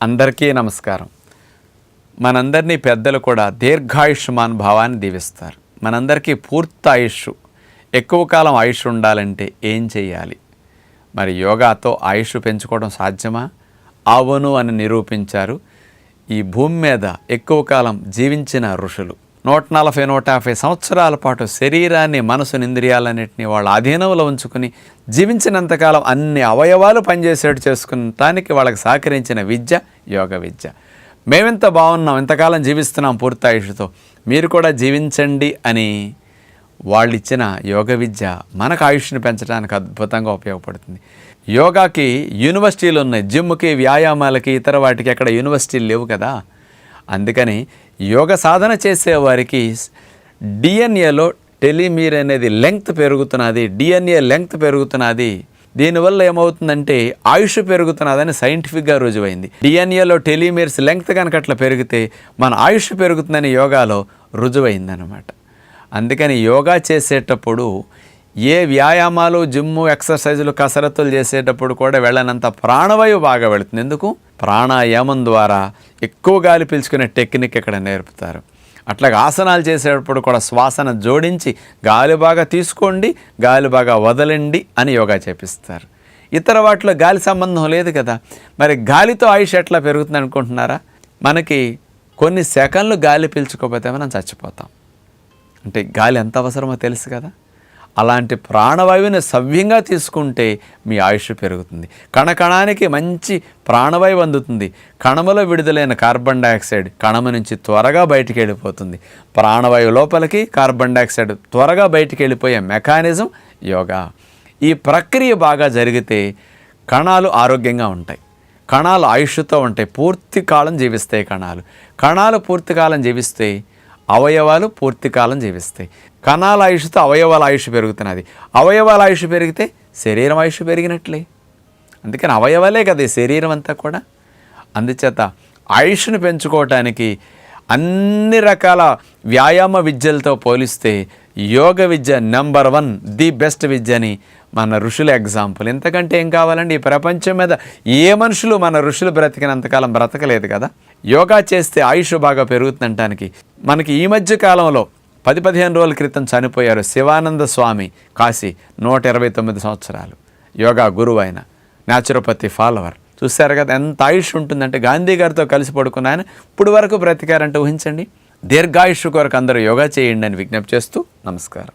అందరికీ నమస్కారం. మనందరినీ పెద్దలు కూడా దీర్ఘాయుష్మాన్ భావాన్ని దీవిస్తారు. మనందరికీ పూర్తి ఆయుష్, ఎక్కువ కాలం ఆయుష్ ఉండాలంటే ఏం చేయాలి? మరి యోగాతో ఆయుష్ పెంచుకోవడం సాధ్యమా? అవును అని నిరూపించారు ఈ భూమి మీద ఎక్కువ కాలం జీవించిన ఋషులు. 140-150 సంవత్సరాల పాటు శరీరాన్ని, మనసుని, ఇంద్రియాలన్నింటినీ వాళ్ళ అధీనంలో ఉంచుకుని జీవించినంతకాలం అన్ని అవయవాలు పనిచేసేట్టు చేసుకునటానికి వాళ్ళకి సహకరించిన విద్య యోగ విద్య. మేమెంత బాగున్నాం, ఇంతకాలం జీవిస్తున్నాం పూర్తి ఆయుష్తో, మీరు కూడా జీవించండి అని వాళ్ళు ఇచ్చిన యోగ విద్య మనకు ఆయుష్ని పెంచడానికి అద్భుతంగా ఉపయోగపడుతుంది. యోగాకి యూనివర్సిటీలు ఉన్నాయి, జిమ్కి, వ్యాయామాలకి, ఇతర వాటికి ఎక్కడ యూనివర్సిటీలు లేవు కదా. అందుకని యోగ సాధన చేసేవారికి డిఎన్ఏలో టెలిమీర్ అనేది లెంగ్త్ పెరుగుతున్నది, డిఎన్ఏ లెంగ్త్ పెరుగుతున్నది. దీనివల్ల ఏమవుతుందంటే ఆయుష్ పెరుగుతున్నదని సైంటిఫిక్గా రుజువైంది. డిఎన్ఏలో టెలిమీర్స్ లెంగ్త్ కనుక అట్లా పెరిగితే మన ఆయుష్ పెరుగుతుందని యోగాలో రుజువైందనమాట. అందుకని యోగా చేసేటప్పుడు ఏ వ్యాయామాలు, జిమ్ము, ఎక్సర్సైజులు, కసరత్తులు చేసేటప్పుడు కూడా వెళ్ళనంత ప్రాణవాయువు బాగా వెళుతుంది. ఎందుకు? ప్రాణాయామం ద్వారా ఎక్కువ గాలి పీల్చుకునే టెక్నిక్ ఇక్కడ నేర్పుతారు. అట్లాగే ఆసనాలు చేసేటప్పుడు కూడా శ్వాసను జోడించి గాలి బాగా తీసుకోండి, గాలి బాగా వదలండి అని యోగా చేపిస్తారు. ఇతర వాటిలో గాలి సంబంధం లేదు కదా. మరి గాలితో ఆయుష్ ఎట్లా పెరుగుతుంది అనుకుంటున్నారా? మనకి కొన్ని సెకండ్లు గాలి పీల్చుకోకపోతే మనం చచ్చిపోతాం. అంటే గాలి ఎంత అవసరమో తెలుసు కదా. అలాంటి ప్రాణవాయువుని సవ్యంగా తీసుకుంటే మీ ఆయుష్ పెరుగుతుంది. కణకణానికి మంచి ప్రాణవాయువు అందుతుంది. కణములో విడుదలైన కార్బన్ డైఆక్సైడ్ కణము నుంచి త్వరగా బయటికి వెళ్ళిపోతుంది. ప్రాణవాయువు లోపలికి, కార్బన్ డైఆక్సైడ్ త్వరగా బయటికి వెళ్ళిపోయే మెకానిజం యోగా. ఈ ప్రక్రియ బాగా జరిగితే కణాలు ఆరోగ్యంగా ఉంటాయి, కణాలు ఆయుష్తో ఉంటాయి, పూర్తి కాలం జీవిస్తాయి. కణాలు పూర్తి కాలం జీవిస్తే అవయవాలు పూర్తి కాలం జీవిస్తాయి. కణాల ఆయుష్తో అవయవాల ఆయుష్ పెరుగుతున్నది. అవయవాల ఆయుష్ పెరిగితే శరీరం ఆయుష్ పెరిగినట్లే. అందుకని అవయవాలే కదా ఈ శరీరం అంతా కూడా. అందుచేత ఆయుష్ను పెంచుకోవటానికి అన్ని రకాల వ్యాయామ విద్యలతో పోలిస్తే యోగ విద్య నెంబర్ 1, ది బెస్ట్ విద్యని మన ఋషుల ఎగ్జాంపుల్. ఎంతకంటే ఏం కావాలండి? ఈ ప్రపంచం మీద ఏ మనుషులు మన ఋషులు బ్రతికినంతకాలం బ్రతకలేదు కదా. యోగా చేస్తే ఆయుష్ బాగా పెరుగుతుందనటానికి మనకి ఈ మధ్య కాలంలో 10-15 రోజుల క్రితం చనిపోయారు శివానంద స్వామి, కాశీ, 129 సంవత్సరాలు, యోగా గురువు అయిన, న్యాచురోపతి ఫాలోవర్. చూశారు కదా ఎంత ఆయుష్ ఉంటుందంటే. గాంధీ గారితో కలిసి పడుకున్నాయని ఇప్పుడు వరకు బ్రతికారంటే ఊహించండి. దీర్ఘాయుష్ కొరకు అందరూ యోగా చేయండి అని విజ్ఞప్తి చేస్తూ నమస్కారం.